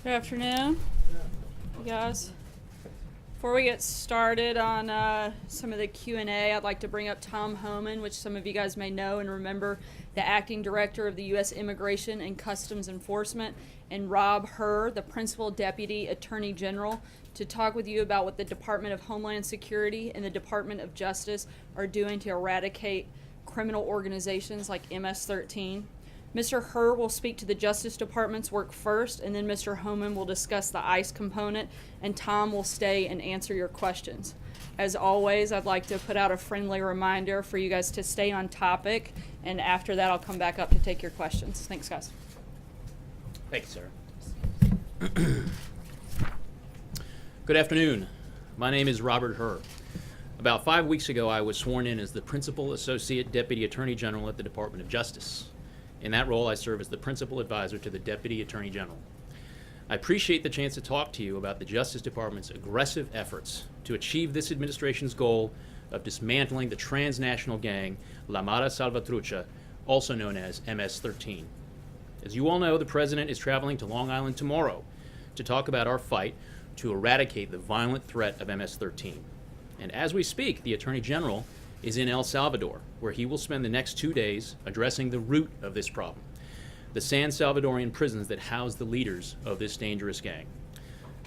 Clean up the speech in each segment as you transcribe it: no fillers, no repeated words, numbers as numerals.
Good afternoon, you guys. Before we get started on some of the Q&A, I'd like to bring up Tom Homan, which some of you guys may know and remember, the Acting Director of the U.S. Immigration and Customs Enforcement, and Rob Hur, the Principal Deputy Attorney General, to talk with you about what the Department of Homeland Security and the Department of Justice are doing to eradicate criminal organizations like MS-13. Mr. Hur will speak to the Justice Department's work first, and then Mr. Homan will discuss the ICE component, and Tom will stay and answer your questions. As always, I'd like to put out a friendly reminder for you guys to stay on topic, and after that I'll come back up to take your questions. Thanks, guys. Thank you, Sarah. Good afternoon. My name is Robert Hur. About 5 weeks ago, I was sworn in as the Principal Associate Deputy Attorney General at the Department of Justice. In that role, I serve as the Principal Advisor to the Deputy Attorney General. I appreciate the chance to talk to you about the Justice Department's aggressive efforts to achieve this administration's goal of dismantling the transnational gang La Mara Salvatrucha, also known as MS-13. As you all know, the President is traveling to Long Island tomorrow to talk about our fight to eradicate the violent threat of MS-13. And as we speak, the Attorney General is in El Salvador, where he will spend the next 2 days addressing the root of this problem, the San Salvadorian prisons that house the leaders of this dangerous gang.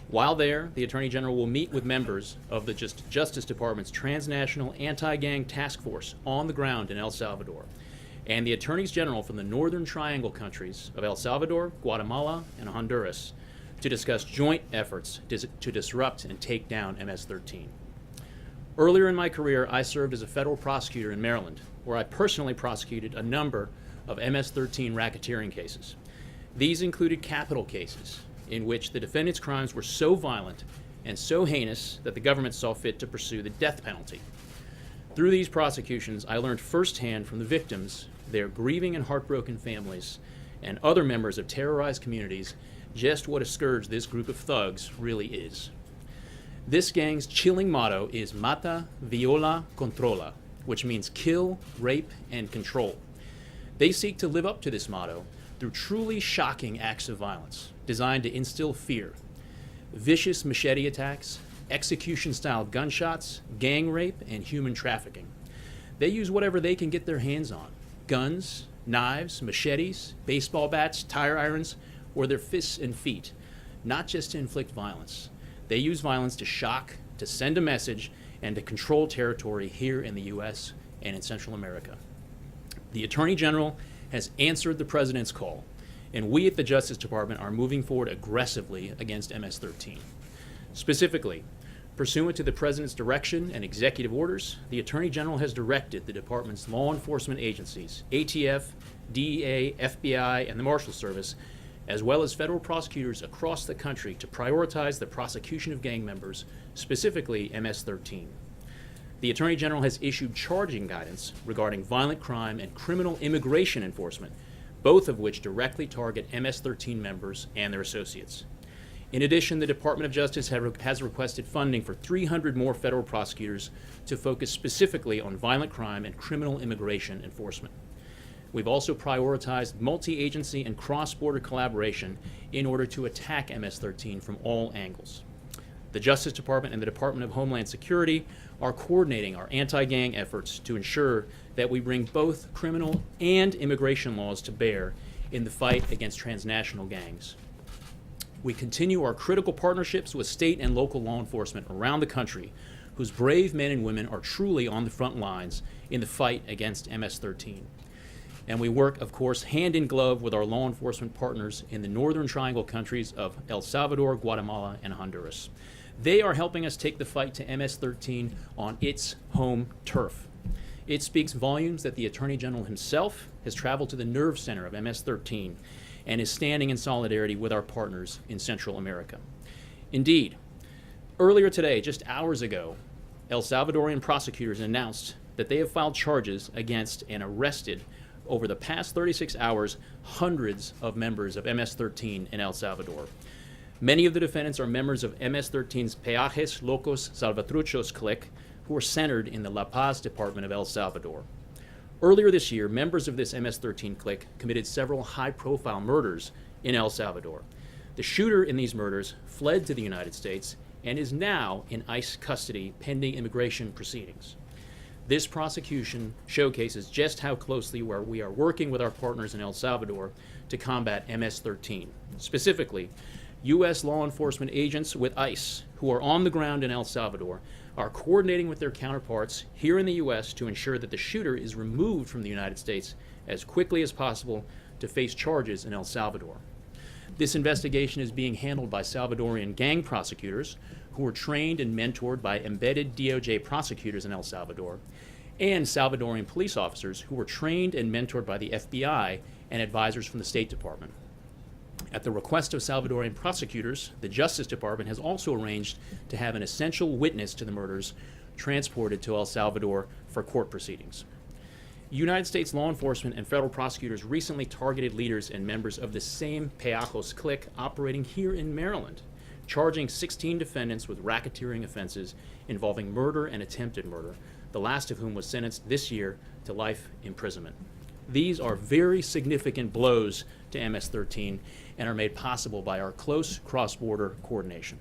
While there, the Attorney General will meet with members of the Justice Department's Transnational Anti-Gang Task Force on the ground in El Salvador, and the Attorneys General from the Northern Triangle countries of El Salvador, Guatemala, and Honduras to discuss joint efforts to disrupt and take down MS-13. Earlier in my career, I served as a federal prosecutor in Maryland, where I personally prosecuted a number of MS-13 racketeering cases. These included capital cases in which the defendants' crimes were so violent and so heinous that the government saw fit to pursue the death penalty. Through these prosecutions, I learned firsthand from the victims, their grieving and heartbroken families, and other members of terrorized communities just what a scourge this group of thugs really is. This gang's chilling motto is Mata, Viola, Controla, which means kill, rape, and control. They seek to live up to this motto through truly shocking acts of violence designed to instill fear. Vicious machete attacks, execution-style gunshots, gang rape, and human trafficking. They use whatever they can get their hands on: guns, knives, machetes, baseball bats, tire irons, or their fists and feet, not just to inflict violence. They use violence to shock, to send a message, and to control territory here in the U.S. and in Central America. The Attorney General has answered the President's call, and we at the Justice Department are moving forward aggressively against MS-13. Specifically, pursuant to the President's direction and executive orders, the Attorney General has directed the Department's law enforcement agencies, ATF, DEA, FBI, and the Marshal Service, as well as federal prosecutors across the country, to prioritize the prosecution of gang members, specifically MS-13. The Attorney General has issued charging guidance regarding violent crime and criminal immigration enforcement, both of which directly target MS-13 members and their associates. In addition, the Department of Justice has requested funding for 300 more federal prosecutors to focus specifically on violent crime and criminal immigration enforcement. We've also prioritized multi-agency and cross-border collaboration in order to attack MS-13 from all angles. The Justice Department and the Department of Homeland Security are coordinating our anti-gang efforts to ensure that we bring both criminal and immigration laws to bear in the fight against transnational gangs. We continue our critical partnerships with state and local law enforcement around the country, whose brave men and women are truly on the front lines in the fight against MS-13. And we work, of course, hand in glove with our law enforcement partners in the Northern Triangle countries of El Salvador, Guatemala, and Honduras. They are helping us take the fight to MS-13 on its home turf. It speaks volumes that the Attorney General himself has traveled to the nerve center of MS-13 and is standing in solidarity with our partners in Central America. Indeed, earlier today, just hours ago, El Salvadorian prosecutors announced that they have filed charges against and arrested over the past 36 hours hundreds of members of MS-13 in El Salvador. Many of the defendants are members of MS-13's Peajes Locos Salvatruchos clique, who are centered in the La Paz department of El Salvador. Earlier this year, members of this MS-13 clique committed several high-profile murders in El Salvador. The shooter in these murders fled to the United States and is now in ICE custody pending immigration proceedings. This prosecution showcases just how closely we are working with our partners in El Salvador to combat MS-13. Specifically, U.S. law enforcement agents with ICE who are on the ground in El Salvador are coordinating with their counterparts here in the U.S. to ensure that the shooter is removed from the United States as quickly as possible to face charges in El Salvador. This investigation is being handled by Salvadorian gang prosecutors who were trained and mentored by embedded DOJ prosecutors in El Salvador, and Salvadorian police officers who were trained and mentored by the FBI and advisors from the State Department. At the request of Salvadorian prosecutors, the Justice Department has also arranged to have an essential witness to the murders transported to El Salvador for court proceedings. United States law enforcement and federal prosecutors recently targeted leaders and members of the same Peajos clique operating here in Maryland, charging 16 defendants with racketeering offenses involving murder and attempted murder, the last of whom was sentenced this year to life imprisonment. These are very significant blows to MS-13 and are made possible by our close cross-border coordination.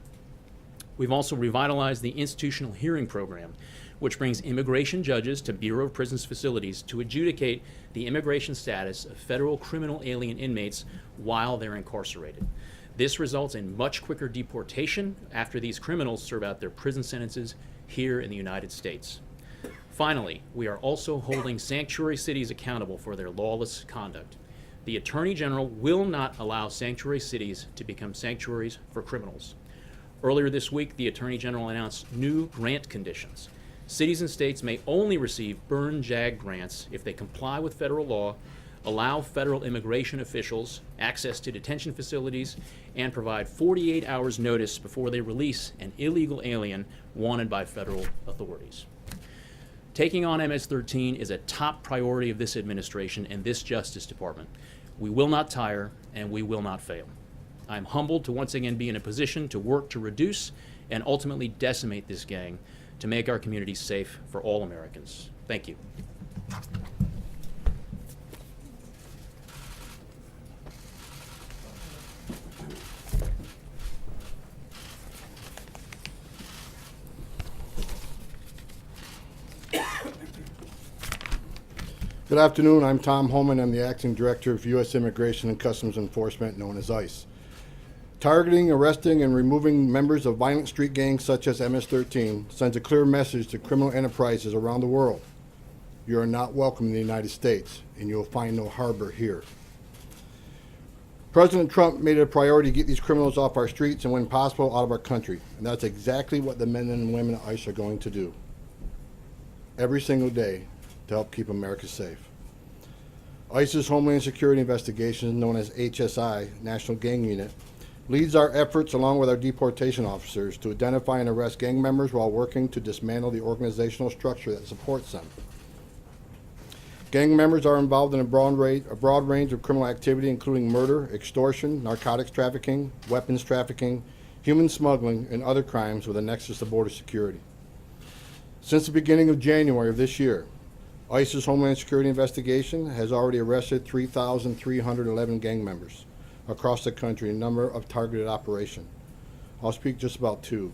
We've also revitalized the institutional hearing program, which brings immigration judges to Bureau of Prisons facilities to adjudicate the immigration status of federal criminal alien inmates while they're incarcerated. This results in much quicker deportation after these criminals serve out their prison sentences here in the United States. Finally, we are also holding sanctuary cities accountable for their lawless conduct. The Attorney General will not allow sanctuary cities to become sanctuaries for criminals. Earlier this week, the Attorney General announced new grant conditions. Cities and states may only receive burn-jag grants if they comply with federal law, allow federal immigration officials access to detention facilities, and provide 48 hours notice before they release an illegal alien wanted by federal authorities. Taking on MS-13 is a top priority of this administration and this Justice Department. We will not tire, and we will not fail. I'm humbled to once again be in a position to work to reduce and ultimately decimate this gang to make our communities safe for all Americans. Thank you. Good afternoon. I'm Tom Homan. I'm the Acting Director of U.S. Immigration and Customs Enforcement, known as ICE. Targeting, arresting, and removing members of violent street gangs such as MS-13 sends a clear message to criminal enterprises around the world. You are not welcome in the United States, and you will find no harbor here. President Trump made it a priority to get these criminals off our streets and, when possible, out of our country. And that's exactly what the men and women at ICE are going to do every single day to help keep America safe. ICE's Homeland Security Investigations, known as HSI, National Gang Unit, leads our efforts along with our deportation officers to identify and arrest gang members while working to dismantle the organizational structure that supports them. Gang members are involved in a broad range of criminal activity, including murder, extortion, narcotics trafficking, weapons trafficking, human smuggling, and other crimes with a nexus to border security. Since the beginning of January of this year, ICE's Homeland Security Investigation has already arrested 3,311 gang members across the country in a number of targeted operations. I'll speak just about two.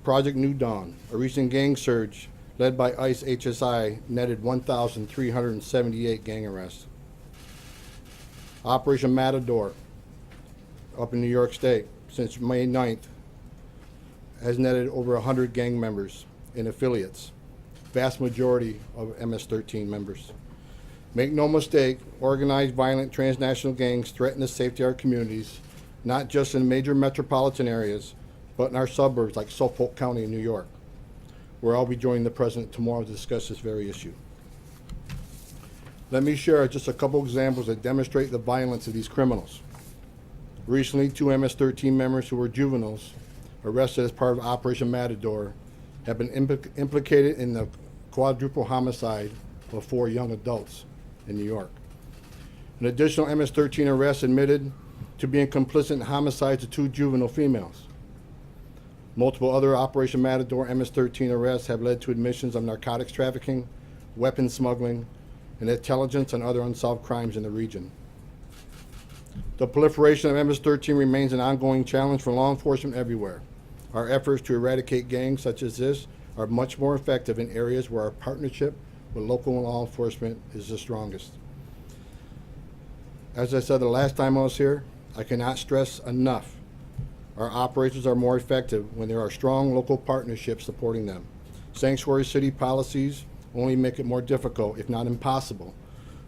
Project New Dawn, a recent gang surge led by ICE HSI, netted 1,378 gang arrests. Operation Matador, up in New York State, since May 9th, has netted over 100 gang members and affiliates, vast majority of MS-13 members. Make no mistake, organized violent transnational gangs threaten the safety of our communities, not just in major metropolitan areas, but in our suburbs like Suffolk County in New York, where I'll be joining the President tomorrow to discuss this very issue. Let me share just a couple examples that demonstrate the violence of these criminals. Recently, 2 MS-13 members who were juveniles, arrested as part of Operation Matador, have been implicated in the quadruple homicide of 4 young adults in New York. An additional MS-13 arrest admitted to being complicit in homicides of 2 juvenile females. Multiple other Operation Matador MS-13 arrests have led to admissions of narcotics trafficking, weapons smuggling, and intelligence and other unsolved crimes in the region. The proliferation of MS-13 remains an ongoing challenge for law enforcement everywhere. Our efforts to eradicate gangs such as this are much more effective in areas where our partnership with local law enforcement is the strongest. As I said the last time I was here, I cannot stress enough, our operations are more effective when there are strong local partnerships supporting them. Sanctuary city policies only make it more difficult, if not impossible,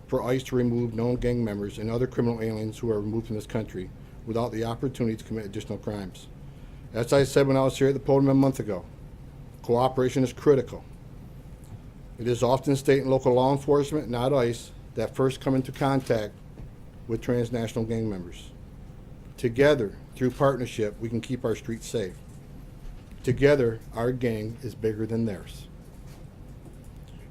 for ICE to remove known gang members and other criminal aliens who are removed from this country without the opportunity to commit additional crimes. As I said when I was here at the podium a month ago, cooperation is critical. It is often state and local law enforcement, not ICE, that first come into contact with transnational gang members. Together, through partnership, we can keep our streets safe. Together, our gang is bigger than theirs.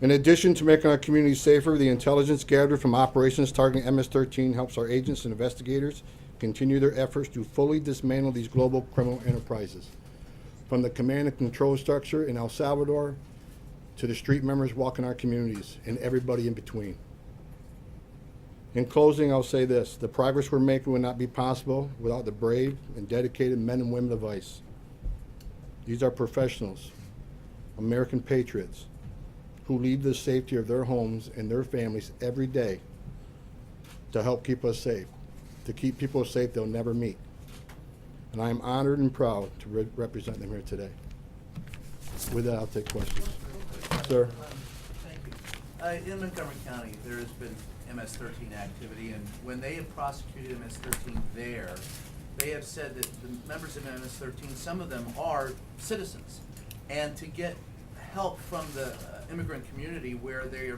In addition to making our communities safer, the intelligence gathered from operations targeting MS-13 helps our agents and investigators continue their efforts to fully dismantle these global criminal enterprises. From the command and control structure in El Salvador to the street members walking our communities and everybody in between. In closing, I'll say this: the progress we're making would not be possible without the brave and dedicated men and women of ICE. These are professionals, American patriots, who leave the safety of their homes and their families every day to help keep us safe, to keep people safe they'll never meet. And I am honored and proud to represent them here today. With that, I'll take questions. Sir? Thank you. In Montgomery County, there has been MS-13 activity, and when they have prosecuted MS-13 there, they have said that the members of MS-13, some of them are citizens, and to get help from the immigrant community where they're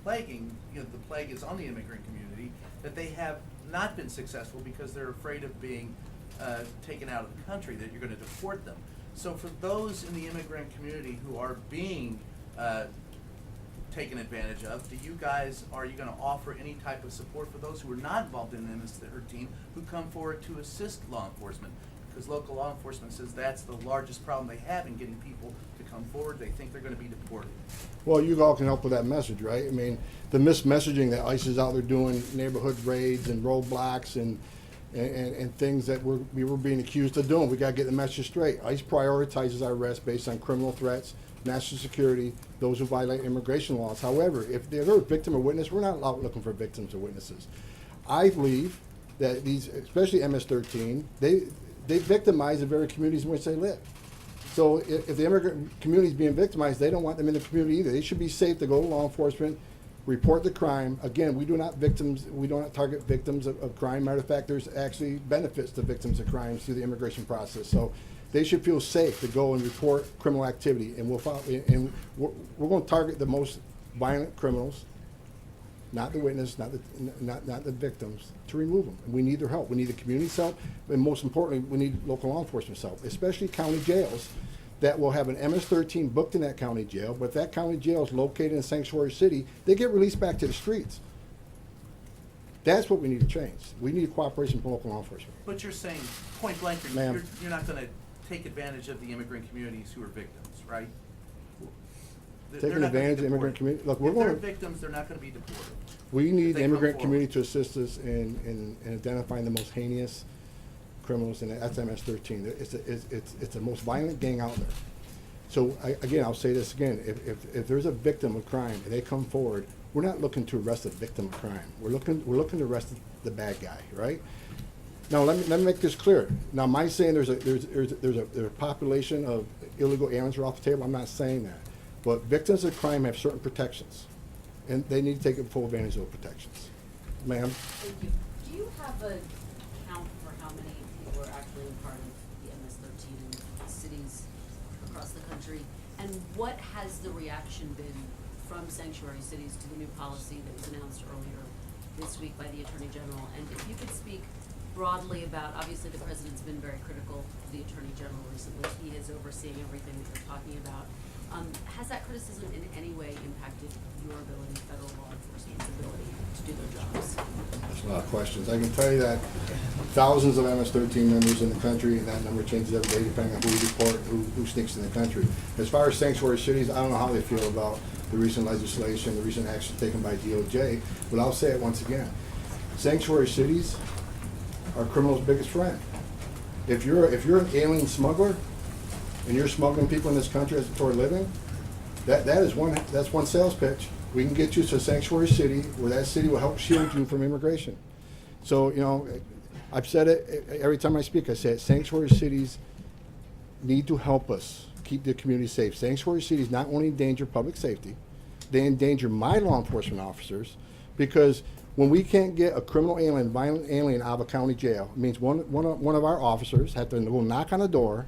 plaguing, the plague is on the immigrant community, that they have not been successful because they're afraid of being taken out of the country, that you're going to deport them. So for those in the immigrant community who are being taken advantage of, are you going to offer any type of support for those who are not involved in MS-13 who come forward to assist law enforcement? Because local law enforcement says that's the largest problem they have in getting people to come forward. They think they're going to be deported. Well, you all can help with that message, right? I mean, the mismessaging that ICE is out there doing neighborhood raids and roadblocks and things that we were being accused of doing. We got to get the message straight. ICE prioritizes our arrests based on criminal threats, national security, those who violate immigration laws. However, if they're a victim or witness, we're not out looking for victims or witnesses. I believe that these, especially MS-13, they victimize the very communities in which they live. So if the immigrant community is being victimized, they don't want them in the community either. They should be safe to go to law enforcement, report the crime. Again, we do not target victims of crime. Matter of fact, there's actually benefits to victims of crimes through the immigration process. So they should feel safe to go and report criminal activity, and we're going to target the most violent criminals, not the witness, not the victims, to remove them. And we need their help. We need the community's help, and most importantly, we need local law enforcement's help, especially county jails that will have an MS-13 booked in that county jail, but if that county jail is located in Sanctuary City, they get released back to the streets. That's what we need to change. We need cooperation from local law enforcement. But you're saying, point blank, Ma'am. you're not going to take advantage of the immigrant communities who are victims, right? Taking advantage of the immigrant community. Look, we're if they're going to. victims, they're not going to be deported. We need If the they immigrant come community to assist us in identifying the most heinous criminals, and that's MS-13. It's the most violent gang out there. So again, I'll say this again: if there's a victim of crime and they come forward, we're not looking to arrest the victim of crime. We're looking to arrest the bad guy, right? Now let me make this clear. Now, am I saying there's a population of illegal aliens are off the table? I'm not saying that, but victims of crime have certain protections, and they need to take full advantage of those protections. Ma'am? Thank you. Do you have a count for how many people are actually part of the MS-13 in cities across the country? And what has the reaction been from sanctuary cities to the new policy that was announced earlier this week by the Attorney General? And if you could speak broadly about, obviously the President's been very critical of the Attorney General recently. He is overseeing everything that you're talking about. Has that criticism in any way impacted your ability, federal law enforcement's ability to do their jobs? That's a lot of questions. I can tell you that thousands of MS-13 members in the country, and that number changes every day depending on who we report, who sneaks in the country. As far as sanctuary cities, I don't know how they feel about the recent legislation, the recent action taken by DOJ, but I'll say it once again. Sanctuary cities are criminals' biggest friend. If you're an alien smuggler and you're smuggling people in this country as for a living, that's one sales pitch. We can get you to a sanctuary city where that city will help shield you from immigration. So, you know, I've said it every time I speak, I say it, sanctuary cities need to help us keep the community safe. Sanctuary cities not only endanger public safety, they endanger my law enforcement officers, because when we can't get a criminal alien, violent alien out of a county jail, it means one of our officers have to go knock on a door,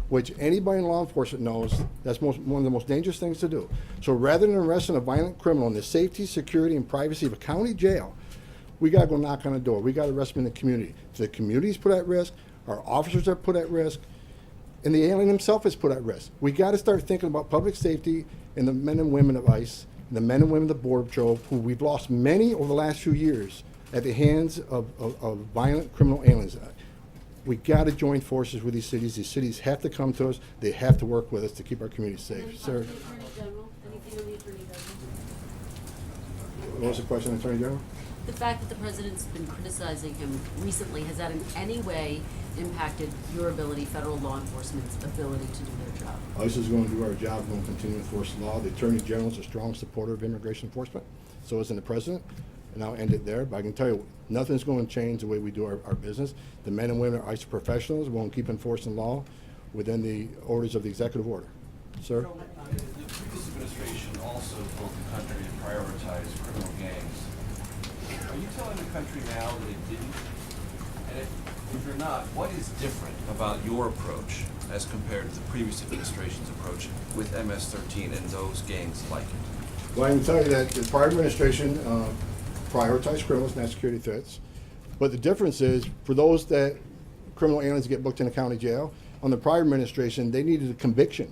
which anybody in law enforcement knows that's one of the most dangerous things to do. So rather than arresting a violent criminal in the safety, security, and privacy of a county jail, we gotta go knock on a door. We gotta arrest them in the community. The community's put at risk, our officers are put at risk, and the alien himself is put at risk. We gotta start thinking about public safety and the men and women of ICE, and the men and women of the Border Patrol, who we've lost many over the last few years at the hands of violent criminal aliens. We gotta join forces with these cities. These cities have to come to us. They have to work with us to keep our communities safe. Sir, The Attorney General, anything on the Attorney General? what was the question, Attorney General? The fact that the president's been criticizing him recently, has that in any way impacted your ability, federal law enforcement's ability to do their job? ICE is going to do our job, we're going to continue to enforce the law. The Attorney General is a strong supporter of immigration enforcement. So isn't the President. And I'll end it there, but I can tell you, nothing's going to change the way we do our business. The men and women are ICE professionals. We'll keep enforcing law within the orders of the executive order. Sir? The previous administration also told the country to prioritize criminal gangs. Are you telling the country now that it didn't? And if you're not, what is different about your approach as compared to the previous administration's approach with MS-13 and those gangs like it? Well, I can tell you that the prior administration prioritized criminals, not security threats. But the difference is, for those that criminal aliens get booked in a county jail, on the prior administration, they needed a conviction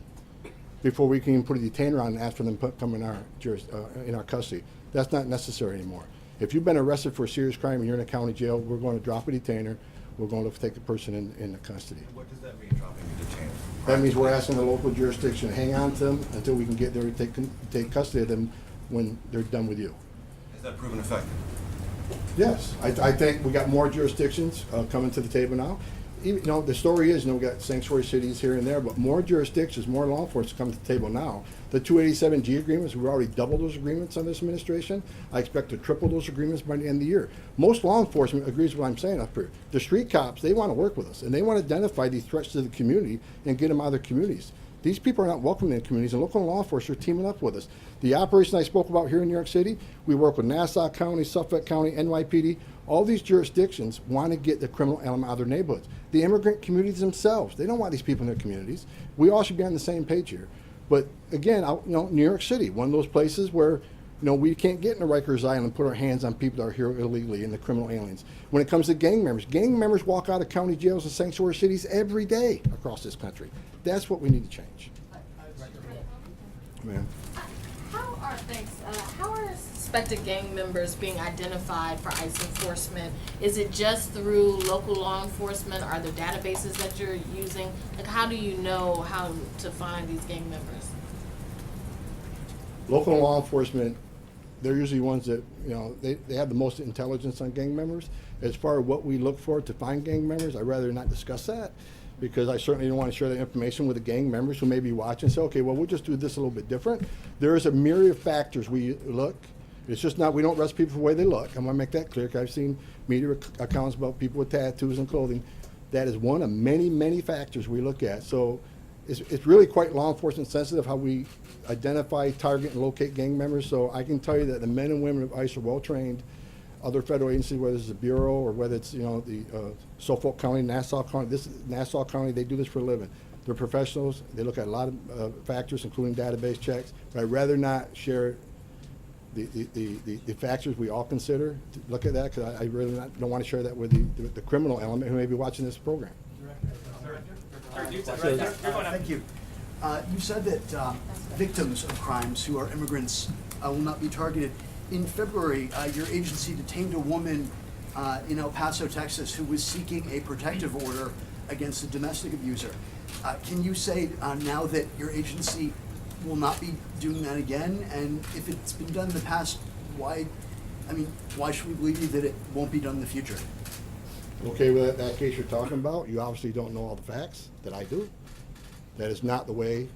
before we can even put a detainer on and ask for them to come in our custody. That's not necessary anymore. If you've been arrested for a serious crime and you're in a county jail, we're going to drop a detainer. We're going to take the person in custody. What does that mean, dropping a detainer? That means we're asking the local jurisdiction to hang on to them until we can get there to take custody of them when they're done with you. Has that proven effective? Yes, I think we got more jurisdictions coming to the table now. Even, you know, the story is, you know, we got sanctuary cities here and there, but more jurisdictions, more law enforcement coming to the table now. The 287G agreements, we've already doubled those agreements on this administration. I expect to triple those agreements by the end of the year. Most law enforcement agrees with what I'm saying up here. The street cops, they want to work with us, and they want to identify these threats to the community and get them out of their communities. These people are not welcome in the communities, and local law enforcement are teaming up with us. The operation I spoke about here in New York City, we work with Nassau County, Suffolk County, NYPD. All these jurisdictions want to get the criminal element out of their neighborhoods. The immigrant communities themselves, they don't want these people in their communities. We all should be on the same page here. But again, you know, New York City, one of those places where, you know, we can't get into Rikers Island and put our hands on people that are here illegally and the criminal aliens. When it comes to gang members walk out of county jails and sanctuary cities every day across this country. That's what we need to change. Man. How are suspected gang members being identified for ICE enforcement? Is it just through local law enforcement? Are there databases that you're using? Like, how do you know how to find these gang members? Local law enforcement, they're usually ones that, you know, they have the most intelligence on gang members. As far as what we look for to find gang members, I'd rather not discuss that, because I certainly don't want to share that information with the gang members who may be watching and say, okay, well, we'll just do this a little bit different. There is a myriad of factors we look. It's just not, we don't arrest people for the way they look. I'm going to make that clear, because I've seen media accounts about people with tattoos and clothing. That is one of many, many factors we look at. So it's really quite law enforcement sensitive how we identify, target, and locate gang members. So I can tell you that the men and women of ICE are well trained. Other federal agencies, whether it's the Bureau or whether it's, you know, the Suffolk County, Nassau County, Nassau County, they do this for a living. They're professionals. They look at a lot of factors, including database checks. But I'd rather not share the factors we all consider to look at that, because I really don't want to share that with the criminal element who may be watching this program. Thank you. You said that victims of crimes who are immigrants will not be targeted. In February, your agency detained a woman in El Paso, Texas, who was seeking a protective order against a domestic abuser. Can you say now that your agency will not be doing that again? And if it's been done in the past, why should we believe you that it won't be done in the future? Okay, with that case you're talking about, you obviously don't know all the facts that I do. That is not the way.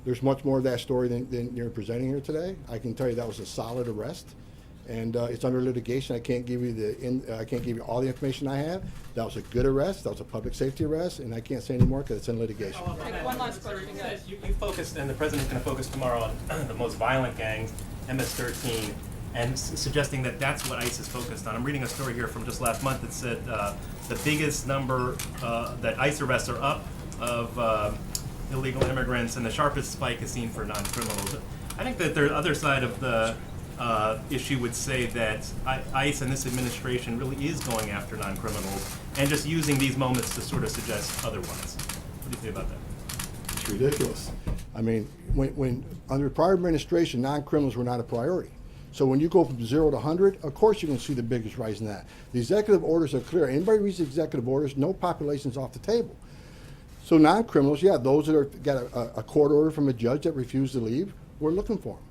There's much more of that story than you're presenting here today. I can tell you that was a solid arrest, and it's under litigation. I can't give you I can't give you all the information I have. That was a good arrest. That was a public safety arrest, and I can't say any more because it's in litigation. Take one last question, guys. You focused, and the president's going to focus tomorrow on the most violent gangs, MS-13, and suggesting that that's what ICE is focused on. I'm reading a story here from just last month that said the biggest number that ICE arrests are up of illegal immigrants, and the sharpest spike is seen for non-criminals. I think that the other side of the issue would say that ICE and this administration really is going after non-criminals and just using these moments to sort of suggest otherwise. What do you say about that? It's ridiculous. I mean, when under prior administration, non-criminals were not a priority. So when you go from 0 to 100, of course you're going to see the biggest rise in that. The executive orders are clear. Anybody reads the executive orders, no population's off the table. So non-criminals, yeah, those that are got a court order from a judge that refused to leave, we're looking for them.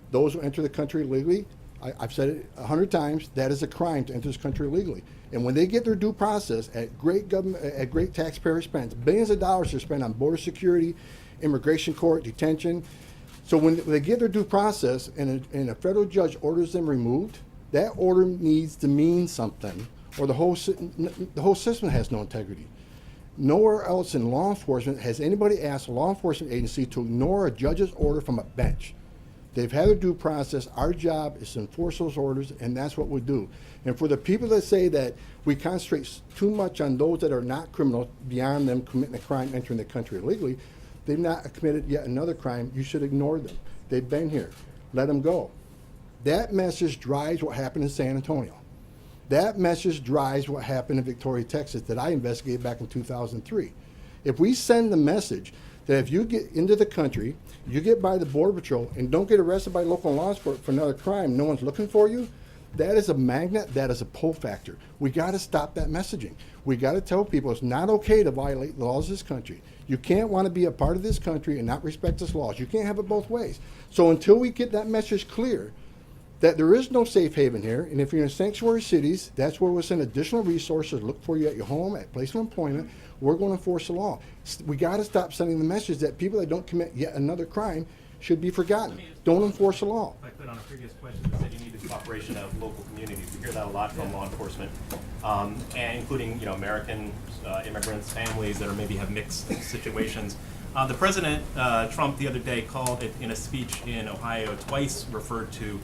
Those who enter the country illegally, I've said it 100 times, that is a crime to enter this country illegally. And when they get their due process at great government, at great taxpayer expense, billions of dollars are spent on border security, immigration court, detention. So when they get their due process and a federal judge orders them removed, that order needs to mean something, or the whole system has no integrity. Nowhere else in law enforcement has anybody asked a law enforcement agency to ignore a judge's order from a bench. They've had their due process. Our job is to enforce those orders, and that's what we do. And for the people that say that we concentrate too much on those that are not criminals beyond them committing a crime entering the country illegally, they've not committed yet another crime. You should ignore them. They've been here. Let them go. That message drives what happened in San Antonio. That message drives what happened in Victoria, Texas, that I investigated back in 2003. If we send the message that if you get into the country, you get by the Border Patrol, and don't get arrested by local law enforcement for another crime, no one's looking for you, that is a magnet, that is a pull factor. We got to stop that messaging. We got to tell people it's not okay to violate the laws of this country. You can't want to be a part of this country and not respect its laws. You can't have it both ways. So until we get that message clear, that there is no safe haven here, and if you're in sanctuary cities, that's where we'll send additional resources, look for you at your home, at place of employment. We're going to enforce the law. We got to stop sending the message that people that don't commit yet another crime should be forgotten. Don't enforce the law. If I could, on a previous question, you said you need the cooperation of local communities. We hear that a lot from law enforcement, and including American immigrants, families that are maybe have mixed situations. The President Trump the other day called it in a speech in Ohio twice referred to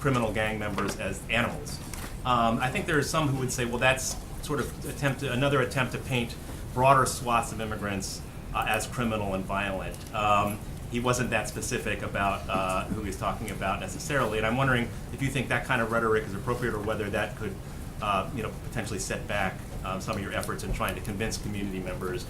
criminal gang members as animals. I think there are some who would say, well, that's sort of another attempt to paint broader swaths of immigrants as criminal and violent. He wasn't that specific about who he's talking about necessarily, and I'm wondering if you think that kind of rhetoric is appropriate, or whether that could, potentially set back some of your efforts in trying to convince community members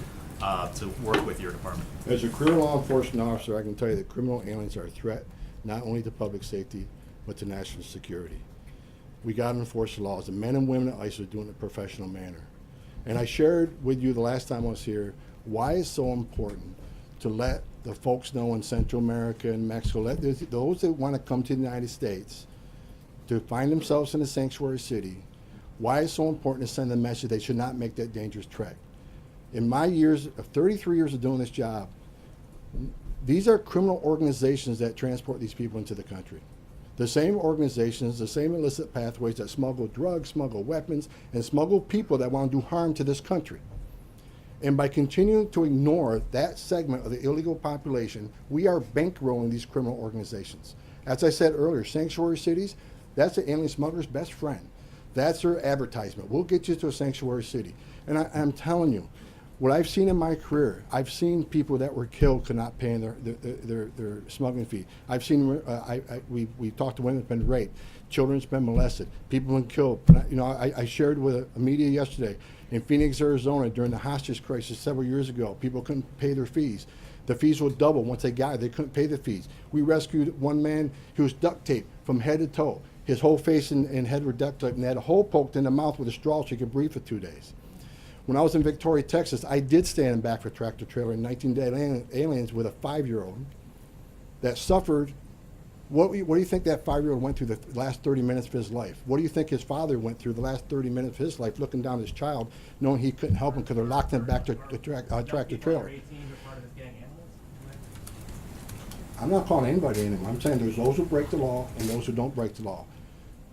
to work with your department. As a career law enforcement officer, I can tell you that criminal aliens are a threat not only to public safety, but to national security. We got to enforce the laws. The men and women at ICE are doing it in a professional manner. And I shared with you the last time I was here why it's so important to let the folks know in Central America and Mexico, let those that want to come to the United States to find themselves in a sanctuary city, why it's so important to send a message they should not make that dangerous trek. In my years of 33 years of doing this job, these are criminal organizations that transport these people into the country. The same organizations, the same illicit pathways that smuggle drugs, smuggle weapons, and smuggle people that want to do harm to this country. And by continuing to ignore that segment of the illegal population, we are bankrolling these criminal organizations. As I said earlier, sanctuary cities, that's the alien smuggler's best friend. That's their advertisement. We'll get you to a sanctuary city. And I'm telling you, what I've seen in my career, I've seen people that were killed could not pay their smuggling fee. I've seen, we talked to women that have been raped, children's been molested, people have been killed. I shared with a media yesterday in Phoenix, Arizona, during the hostage crisis several years ago, people couldn't pay their fees. The fees would double once they got it. They couldn't pay the fees. We rescued one man who was duct taped from head to toe. His whole face and head were duct taped, and had a hole poked in the mouth with a straw so he could breathe for 2 days. When I was in Victoria, Texas, I did stand in back of a tractor trailer in 19 Dead Aliens with a 5-year-old that suffered What do you think that 5-year-old went through the last 30 minutes of his life? What do you think his father went through the last 30 minutes of his life, looking down his child, knowing he couldn't help him because they're locked him back to a tractor trailer? I'm not calling anybody anymore. I'm saying there's those who break the law and those who don't break the law.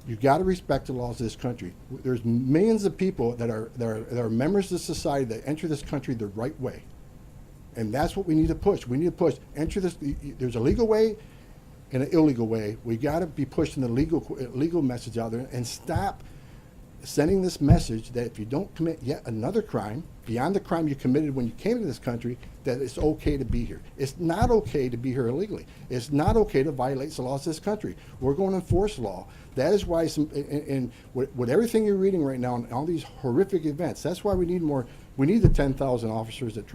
You got to respect the laws of this country. There's millions of people that are members of society that enter this country the right way, and that's what we need to push. We need to push. Enter this. There's a legal way and an illegal way. We got to be pushing the legal message out there and stop sending this message that if you don't commit yet another crime beyond the crime you committed when you came to this country, that it's okay to be here. It's not okay to be here illegally. It's not okay to violate the laws of this country. We're going to enforce law. That is why, with everything you're reading right now and all these horrific events, that's why we need more. We need the 10,000 officers that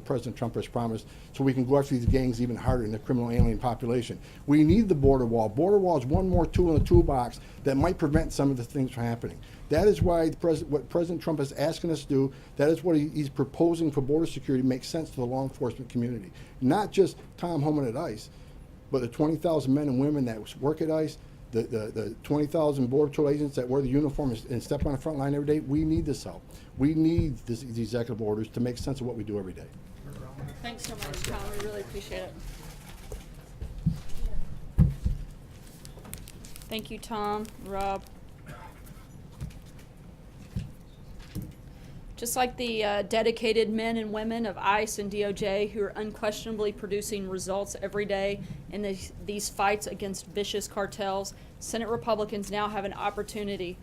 President Trump has promised, so we can go after these gangs even harder in the criminal alien population. We need the border wall. Border wall is one more tool in the toolbox that might prevent some of the things from happening. That is why what President Trump is asking us to do, that is what he's proposing for border security, makes sense to the law enforcement community. Not just Tom Homan at ICE, but the 20,000 men and women that work at ICE, the 20,000 Border Patrol agents that wear the uniform and step on the front line every day. We need this help. We need these executive orders to make sense of what we do every day. Thanks so much, Tom. We really appreciate it. Thank you, Tom, Rob. Just like the dedicated men and women of ICE and DOJ who are unquestionably producing results every day in these fights against vicious cartels, Senate Republicans now have an opportunity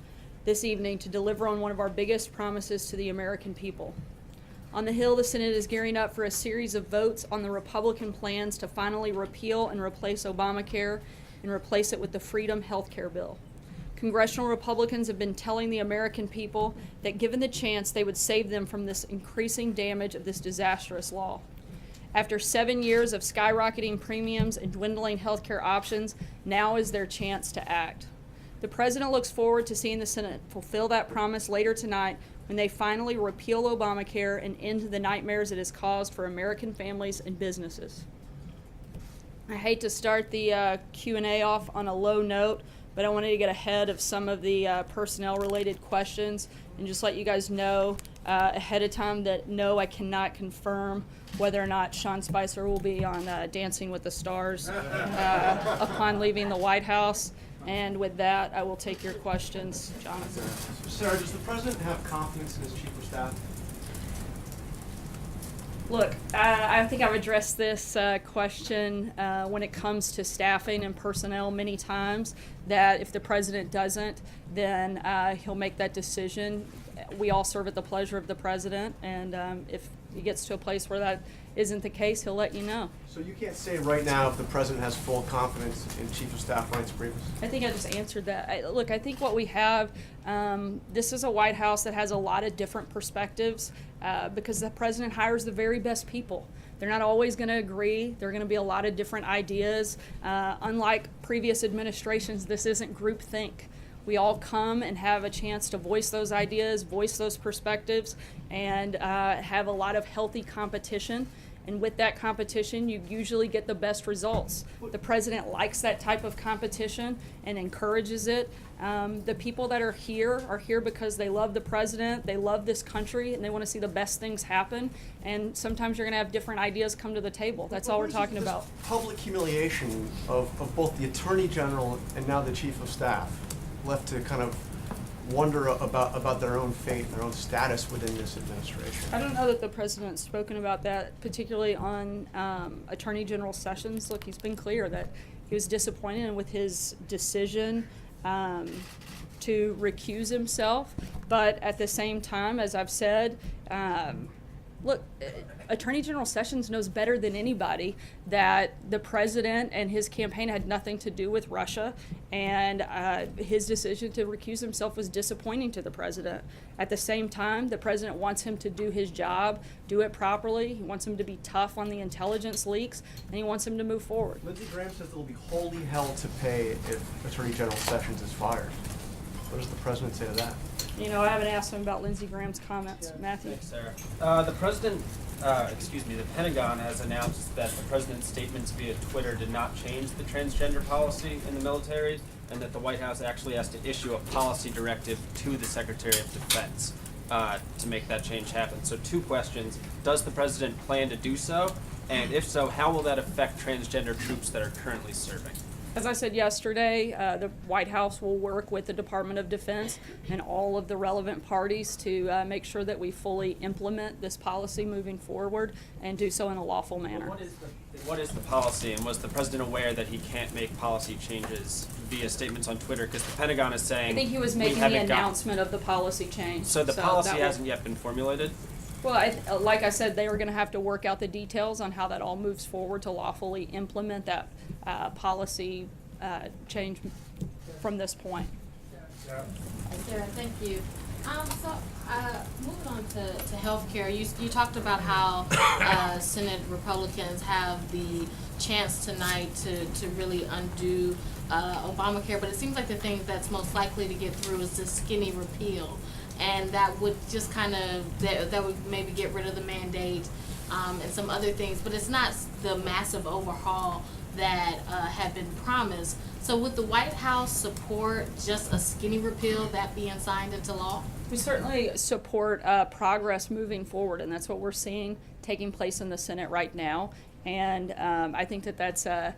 this evening to deliver on one of our biggest promises to the American people. On the Hill, the Senate is gearing up for a series of votes on the Republican plans to finally repeal and replace Obamacare and replace it with the Freedom Healthcare Bill. Congressional Republicans have been telling the American people that given the chance, they would save them from this increasing damage of this disastrous law. After 7 years of skyrocketing premiums and dwindling healthcare options, now is their chance to act. The President looks forward to seeing the Senate fulfill that promise later tonight when they finally repeal Obamacare and end the nightmares it has caused for American families and businesses. I hate to start the Q&A off on a low note, but I wanted to get ahead of some of the personnel-related questions and just let you guys know ahead of time that no, I cannot confirm whether or not Sean Spicer will be on Dancing with the Stars upon leaving the White House. And with that, I will take your questions. Jonathan. Sarah, does the President have confidence in his Chief of Staff? Look, I think I've addressed this question when it comes to staffing and personnel many times, that if the President doesn't, then he'll make that decision. We all serve at the pleasure of the President, and if he gets to a place where that isn't the case, he'll let you know. So you can't say right now if the President has full confidence in Chief of Staff Reince Priebus? I think I just answered that. Look, I think what we have, this is a White House that has a lot of different perspectives because the President hires the very best people. They're not always going to agree. There are going to be a lot of different ideas. Unlike previous administrations, this isn't groupthink. We all come and have a chance to voice those ideas, voice those perspectives, and have a lot of healthy competition. And with that competition, you usually get the best results. The President likes that type of competition and encourages it. The people that are here because they love the President, they love this country, and they want to see the best things happen. And sometimes you're going to have different ideas come to the table. That's all we're talking about. Public humiliation of both the Attorney General and now the Chief of Staff, left to kind of wonder about their own fate, their own status within this administration. I don't know that the President's spoken about that, particularly on Attorney General Sessions. Look, he's been clear that he was disappointed with his decision to recuse himself, but at the same time, as I've said, look, Attorney General Sessions knows better than anybody that the President and his campaign had nothing to do with Russia, and his decision to recuse himself was disappointing to the President. At the same time, the President wants him to do his job, do it properly. He wants him to be tough on the intelligence leaks, and he wants him to move forward. Lindsey Graham says there will be holy hell to pay if Attorney General Sessions is fired. What does the President say to that? You know, I haven't asked him about Lindsey Graham's comments. Matthew? Thanks, Sarah. The President the Pentagon has announced that the president's statements via Twitter did not change the transgender policy in the military, and that the White House actually has to issue a policy directive to the Secretary of Defense to make that change happen. So 2 questions. Does the president plan to do so? And if so, how will that affect transgender troops that are currently serving? As I said yesterday, the White House will work with the Department of Defense and all of the relevant parties to make sure that we fully implement this policy moving forward and do so in a lawful manner. What is the policy, and was the president aware that he can't make policy changes via statements on Twitter? Because the Pentagon is saying I think he was we making the haven't gotten- announcement of the policy change. So the policy that will- hasn't yet been formulated? Well, like I said, they are going to have to work out the details on how that all moves forward to lawfully implement that policy change from this point. Sarah, thank you. Moving on to healthcare, you talked about how Senate Republicans have the chance tonight to really undo Obamacare, but it seems like the thing that's most likely to get through is the skinny repeal. And that would just kind of, that would maybe get rid of the mandate and some other things, but it's not the massive overhaul that had been promised. So would the White House support just a skinny repeal, that being signed into law? We certainly support progress moving forward, and that's what we're seeing taking place in the Senate right now. And I think that that's the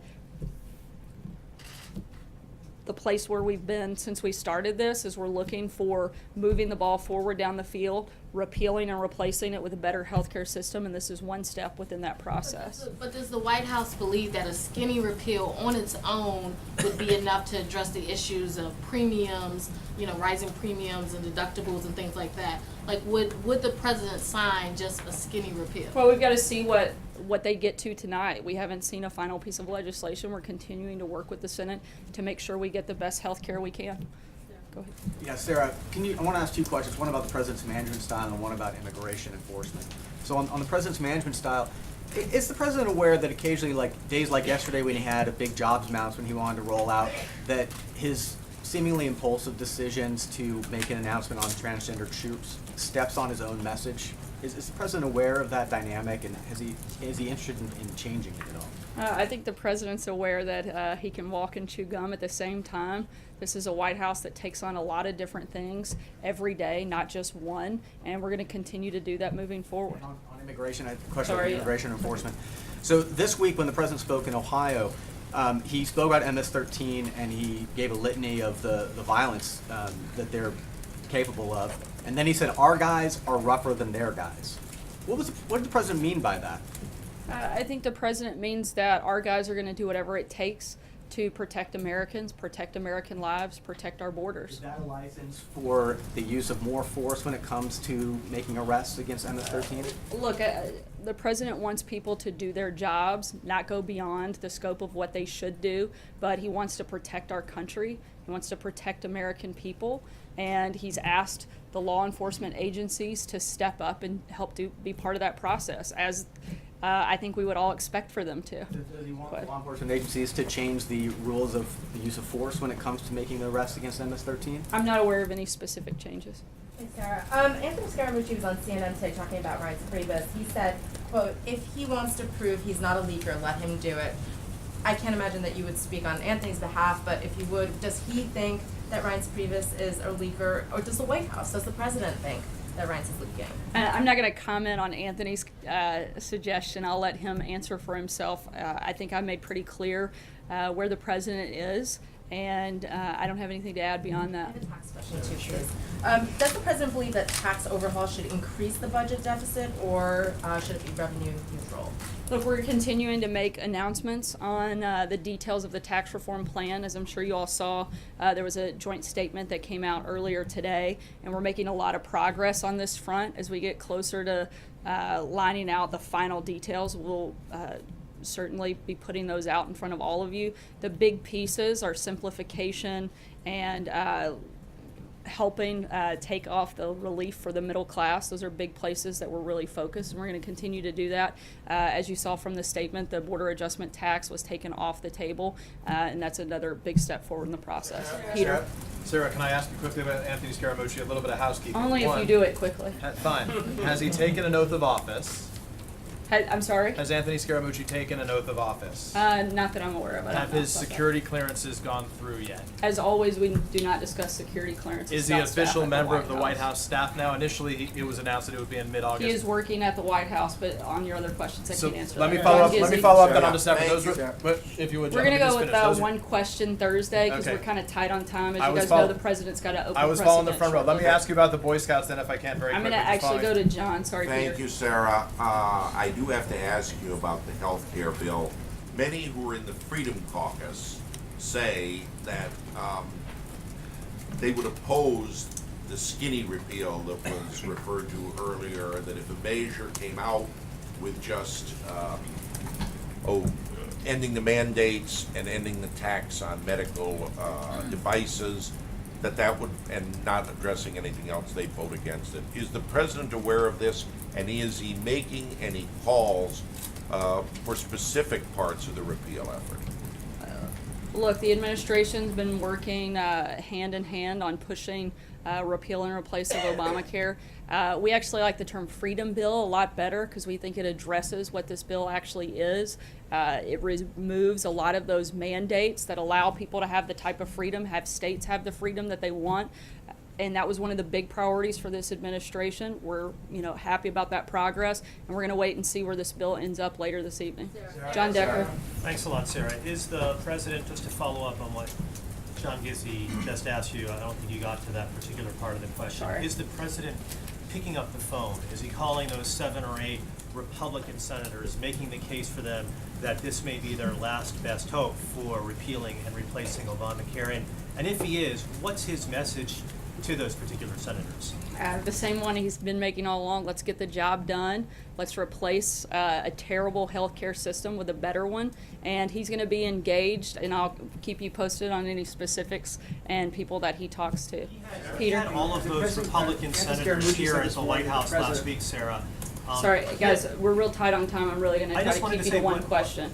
place where we've been since we started this, is we're looking for moving the ball forward down the field, repealing and replacing it with a better healthcare system, and this is one step within that process. But does the White House believe that a skinny repeal on its own would be enough to address the issues of premiums, rising premiums and deductibles and things like that? Like, would the president sign just a skinny repeal? Well, we've got to see what they get to tonight. We haven't seen a final piece of legislation. We're continuing to work with the Senate to make sure we get the best health care we can. Go ahead. Yeah, Sarah, I want to ask 2 questions, one about the president's management style and one about immigration enforcement. So on the president's management style, is the president aware that occasionally, like days like yesterday when he had a big jobs announcement he wanted to roll out, that his seemingly impulsive decisions to make an announcement on transgender troops steps on his own message? Is the president aware of that dynamic, and is he interested in changing it at all? I think the president's aware that he can walk and chew gum at the same time. This is a White House that takes on a lot of different things every day, not just one, and we're going to continue to do that moving forward. On immigration, I have a question about immigration enforcement. So this week when the president spoke in Ohio, he spoke about MS-13 and he gave a litany of the violence that they're capable of. And then he said, our guys are rougher than their guys. What did the president mean by that? I think the president means that our guys are going to do whatever it takes to protect Americans, protect American lives, protect our borders. Is that a license for the use of more force when it comes to making arrests against MS-13? Look, the president wants people to do their jobs, not go beyond the scope of what they should do, but he wants to protect our country. He wants to protect American people, and he's asked the law enforcement agencies to step up and help be part of that process, as I think we would all expect for them to. Does he want law enforcement agencies to change the rules of the use of force when it comes to making the arrests against MS-13? I'm not aware of any specific changes. Hey, Sarah. Anthony Scaramucci was on CNN today talking about Reince Priebus. He said, quote, if he wants to prove he's not a leaker, let him do it. I can't imagine that you would speak on Anthony's behalf, but if you would, does he think that Reince Priebus is a leaker, or does the White House, does the president think that Reince is leaking? I'm not going to comment on Anthony's suggestion. I'll let him answer for himself. I think I made pretty clear where the president is, and I don't have anything to add beyond that. I have a tax question too, please. Does the president believe that tax overhaul should increase the budget deficit, or should it be revenue neutral? Look, we're continuing to make announcements on the details of the tax reform plan. As I'm sure you all saw, there was a joint statement that came out earlier today, and we're making a lot of progress on this front. As we get closer to lining out the final details, we'll certainly be putting those out in front of all of you. The big pieces are simplification and helping take off the relief for the middle class. Those are big places that we're really focused, and we're going to continue to do that. As you saw from the statement, the border adjustment tax was taken off the table, and that's another big step forward in the process. Peter? Sarah, can I ask you quickly about Anthony Scaramucci, a little bit of housekeeping? Only if you do it quickly. Fine. Has he taken an oath of office? I'm sorry? Has Anthony Scaramucci taken an oath of office? Not that I'm aware of. I don't Have know his about that. security clearances gone through yet? As always, we do not discuss security clearances. Is he without staff official at member of the White House staff now? Initially, it was announced that it would be in mid-August. He is working at the White House, but on your other questions, I So can't answer let me that. follow up. John Let me Gizzi. follow up then on Yeah. December. Thank Those you. were, but if you would, We're John, gonna just go with finish. Those were- one question Thursday because Okay. we're kind of tight on time. As I you was guys know, follow- the president's got to open. I was following the front row. presidential. Let me ask you about the Boy Scouts then, if I can, very I'm quickly. gonna Just actually go following- to John. Sorry, Thank Peter. you, Sarah. I do have to ask you about the health care bill. Many who are in the Freedom Caucus say that they would oppose the skinny repeal that was referred to earlier, that if a measure came out with just, ending the mandates and ending the tax on medical devices, that would, and not addressing anything else, they vote against it. Is the president aware of this, and is he making any calls for specific parts of the repeal effort? Look, the administration's been working hand in hand on pushing repeal and replace of Obamacare. We actually like the term freedom bill a lot better because we think it addresses what this bill actually is. It removes a lot of those mandates that allow people to have the type of freedom, have states have the freedom that they want. And that was one of the big priorities for this administration. We're, happy about that progress, and we're going to wait and see where this bill ends up later this evening. John Decker. Thanks a lot, Sarah. Is the president, just to follow up on what John Gizzi just asked you, I don't think you got to that particular part of the question. Sorry. Is the president picking up the phone? Is he calling those 7 or 8 Republican senators, making the case for them that this may be their last best hope for repealing and replacing Obamacare? And if he is, what's his message to those particular senators? The same one he's been making all along. Let's get the job done. Let's replace a terrible healthcare system with a better one. And he's going to be engaged, and I'll keep you posted on any specifics and people that he talks to. He had all of those Republican senators here at the White House last week, Sarah. Sorry, guys, we're real tight on time. I'm really going to I try just to wanted keep to you say to one one- question.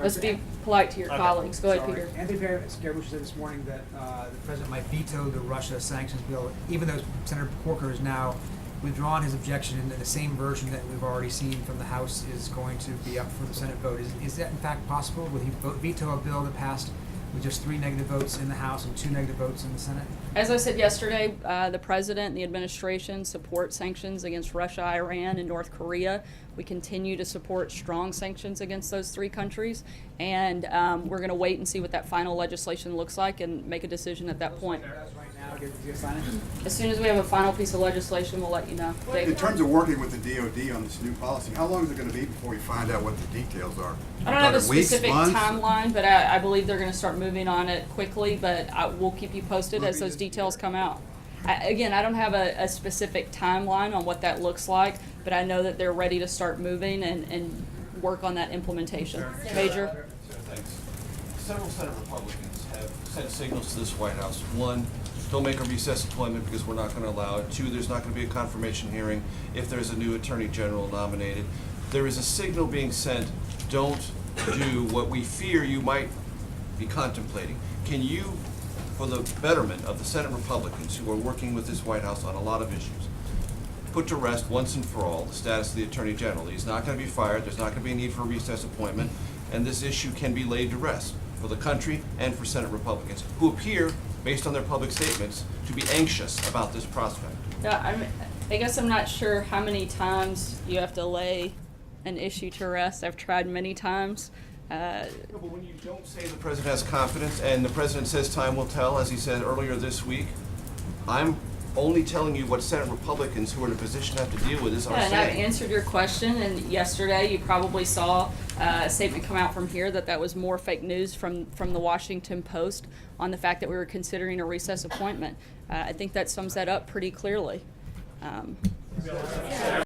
Let's be polite to your colleagues. Go ahead, Peter. Anthony Scaramucci said this morning that the president might veto the Russia sanctions bill, even though Senator Corker has now withdrawn his objection, and the same version that we've already seen from the House is going to be up for the Senate vote. Is that in fact possible? Will he veto a bill that passed with just 3 negative votes in the House and 2 negative votes in the Senate? As I said yesterday, the president and the administration support sanctions against Russia, Iran, and North Korea. We continue to support strong sanctions against those 3 countries, and we're going to wait and see what that final legislation looks like and make a decision at that point. As soon as we have a final piece of legislation, we'll let you know. In Dave? terms of working with the DOD on this new policy, how long is it going to be before we find out what the details are? I don't have a Talking weeks, specific months? timeline, but I believe they're going to start moving on it quickly, but we'll keep you posted as those details come out. Again, I don't have a specific timeline on what that looks like, but I know that they're ready to start moving and work on that implementation. Major? Thanks. Several Senate Republicans have sent signals to this White House. 1, don't make a recess appointment because we're not going to allow it. 2, there's not going to be a confirmation hearing if there's a new Attorney General nominated. There is a signal being sent, don't do what we fear you might be contemplating. Can you, for the betterment of the Senate Republicans who are working with this White House on a lot of issues, put to rest once and for all the status of the Attorney General? He's not going to be fired, there's not going to be a need for a recess appointment, and this issue can be laid to rest for the country and for Senate Republicans who appear, based on their public statements, to be anxious about this prospect. Yeah, I guess I'm not sure how many times you have to lay an issue to rest. I've tried many times. No, but when you don't say the president has confidence and the president says time will tell, as he said earlier this week, I'm only telling you what Senate Republicans who are in a position to have to deal with this are Yeah, and I've saying. answered your question, and yesterday you probably saw a statement come out from here that was more fake news from the Washington Post on the fact that we were considering a recess appointment. I think that sums that up pretty clearly.